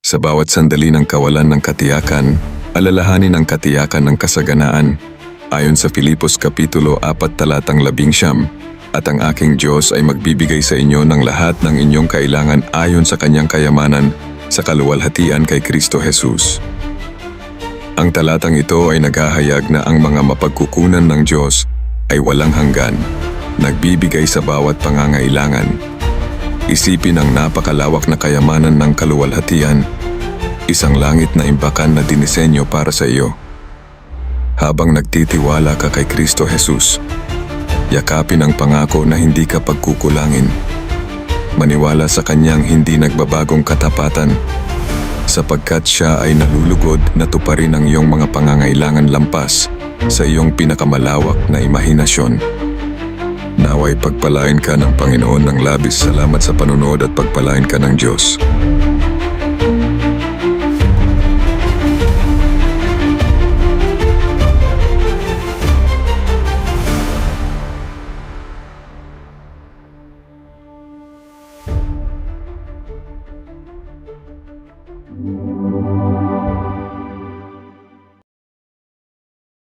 Sa bawat sandali ng kawalan ng katiyakan, alalahanin ang katiyakan ng kasaganaan. Ayon sa Filipos Kapitulo 4 talatang 11, at ang aking Diyos ay magbibigay sa inyo ng lahat ng inyong kailangan ayon sa kanyang kayamanan sa kaluwalhatian kay Kristo Jesus. Ang talatang ito ay naghahayag na ang mga mapagkukunan ng Diyos ay walang hanggan, nagbibigay sa bawat pangangailangan. Isipin ang napakalawak na kayamanan ng kaluwalhatian, isang langit na imbakan na dinisenyo para sa iyo. Habang nagtitiwala ka kay Kristo Jesus, yakapin ang pangako na hindi ka pagkukulangin. Maniwala sa kanyang hindi nagbabagong katapatan, sapagkat siya ay nalulugod na tuparin ang iyong mga pangangailangan lampas sa iyong pinakamalawak na imahinasyon. Naway pagpalain ka ng Panginoon ng labis. Salamat sa panonood at pagpalain ka ng Diyos.